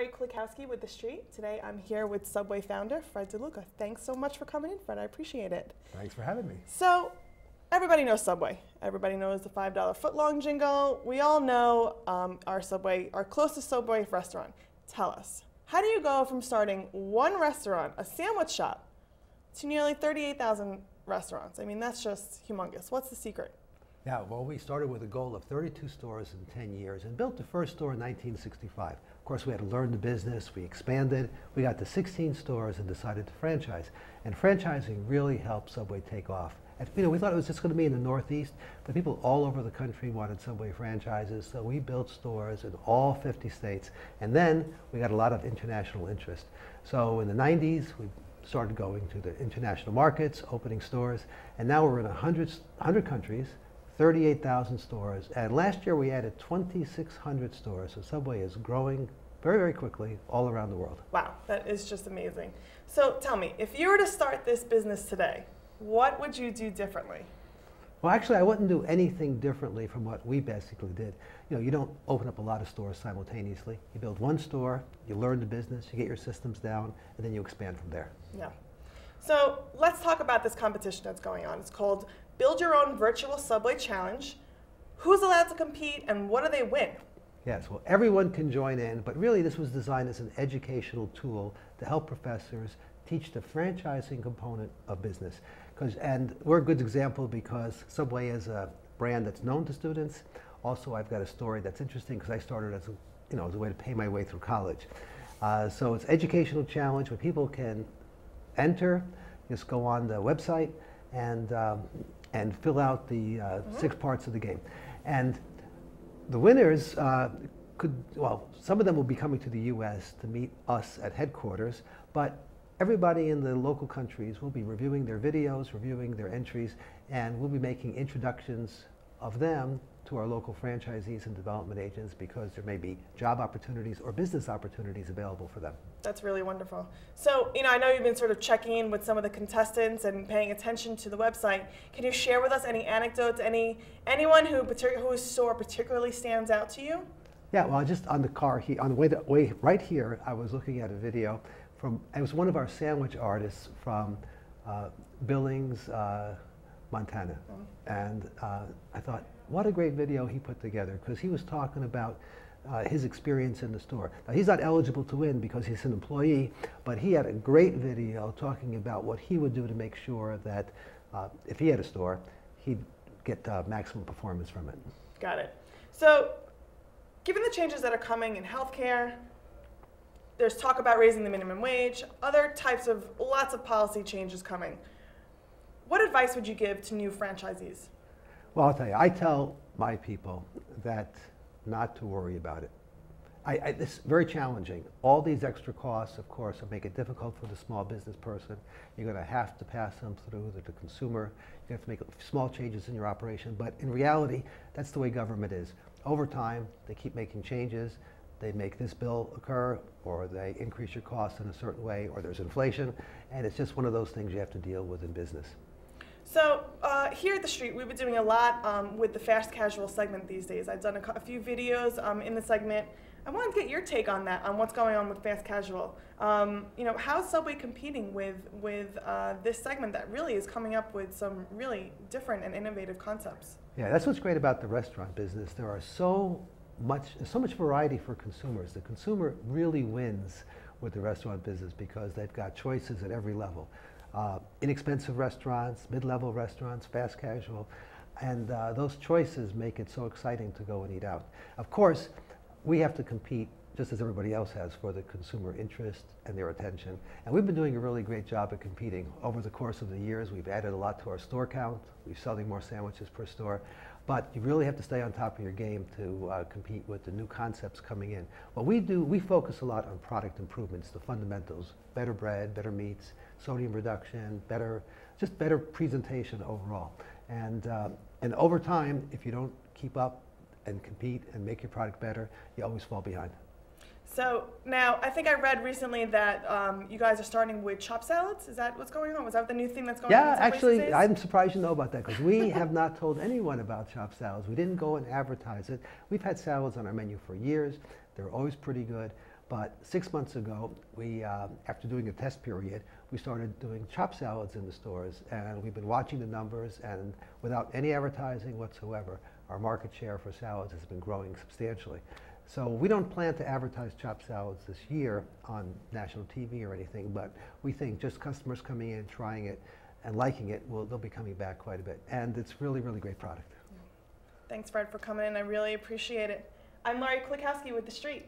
Laurie Kulikowski with TheStreet. Today I'm here with Subway founder Fred Deluca. Thanks so much for coming in, Fred. I appreciate it. Thanks for having me. So, everybody knows Subway. Everybody knows the $5 footlong jingle. We all know our closest Subway restaurant. Tell us, how do you go from starting one restaurant, a sandwich shop, to nearly 38,000 restaurants? I mean, that's just humongous. What's the secret? Yeah, well, we started with a goal of 32 stores in 10 years and built the first store in 1965. Of course, we had to learn the business, we expanded, we got to 16 stores and decided to franchise. And franchising really helped Subway take off. And, we thought it was just going to be in the Northeast, but people all over the country wanted Subway franchises, so we built stores in all 50 states. And then we got a lot of international interest. So in the 90s, we started going to the international markets, opening stores, and now we're in 100 countries, 38,000 stores, and last year we added 2,600 stores, so Subway is growing very, very quickly all around the world. Wow, that is just amazing. So tell me, if you were to start this business today, what would you do differently? Well, actually, I wouldn't do anything differently from what we basically did. You don't open up a lot of stores simultaneously. You build one store, you learn the business, you get your systems down, and then you expand from there. Yeah. So let's talk about this competition that's going on. It's called Build Your Own Virtual Subway Challenge. Who's allowed to compete and what do they win? Yes, well, everyone can join in, but really this was designed as an educational tool to help professors teach the franchising component of business. And we're a good example because Subway is a brand that's known to students. Also, I've got a story that's interesting because I started as a way to pay my way through college. So it's educational challenge where people can enter, just go on the website and fill out the 6 parts of the game. And the winners some of them will be coming to the US to meet us at headquarters, but everybody in the local countries will be reviewing their videos, reviewing their entries, and we'll be making introductions of them to our local franchisees and development agents because there may be job opportunities or business opportunities available for them. That's really wonderful. So, I know you've been sort of checking in with some of the contestants and paying attention to the website. Can you share with us any anecdotes, anyone whose store particularly stands out to you? Yeah, well, just on the car here, on the way right here, I was looking at a video it was one of our sandwich artists from Billings, Montana. And I thought, what a great video he put together, because he was talking about his experience in the store. Now, he's not eligible to win because he's an employee, but he had a great video talking about what he would do to make sure that if he had a store, he'd get maximum performance from it. Got it. So, given the changes that are coming in healthcare, there's talk about raising the minimum wage, lots of policy changes coming. What advice would you give to new franchisees? Well, I'll tell you, I tell my people that not to worry about it. This is very challenging. All these extra costs, of course, will make it difficult for the small business person. You're going to have to pass them through to the consumer. You have to make small changes in your operation. But in reality, that's the way government is. Over time, they keep making changes. They make this bill occur, or they increase your costs in a certain way, or there's inflation. And it's just one of those things you have to deal with in business. So here at TheStreet, we've been doing a lot with the fast casual segment these days. I've done a few videos in the segment. I wanted to get your take on that, on what's going on with fast casual. How's Subway competing with this segment that really is coming up with some really different and innovative concepts? Yeah, that's what's great about the restaurant business. There are so much variety for consumers. The consumer really wins with the restaurant business because they've got choices at every level. Inexpensive restaurants, mid-level restaurants, fast casual, and those choices make it so exciting to go and eat out. Of course, we have to compete just as everybody else has for the consumer interest and their attention. And we've been doing a really great job at competing. Over the course of the years, we've added a lot to our store count. We're selling more sandwiches per store. But you really have to stay on top of your game to compete with the new concepts coming in. What we do, we focus a lot on product improvements, the fundamentals, better bread, better meats, sodium reduction, just better presentation overall. And over time, if you don't keep up and compete and make your product better, you always fall behind. So now, I think I read recently that you guys are starting with chopped salads. Is that what's going on? Was that the new thing that's going on? Yeah, actually, I'm surprised you know about that because we have not told anyone about chopped salads. We didn't go and advertise it. We've had salads on our menu for years. They're always pretty good. But 6 months ago, we, after doing a test period, we started doing chopped salads in the stores, and we've been watching the numbers, and without any advertising whatsoever, our market share for salads has been growing substantially. So we don't plan to advertise chopped salads this year on national TV or anything, but we think just customers coming in, trying it, and liking it, they'll be coming back quite a bit. And it's really, really great product. Thanks, Fred, for coming in. I really appreciate it. I'm Laurie Kulikowski with TheStreet.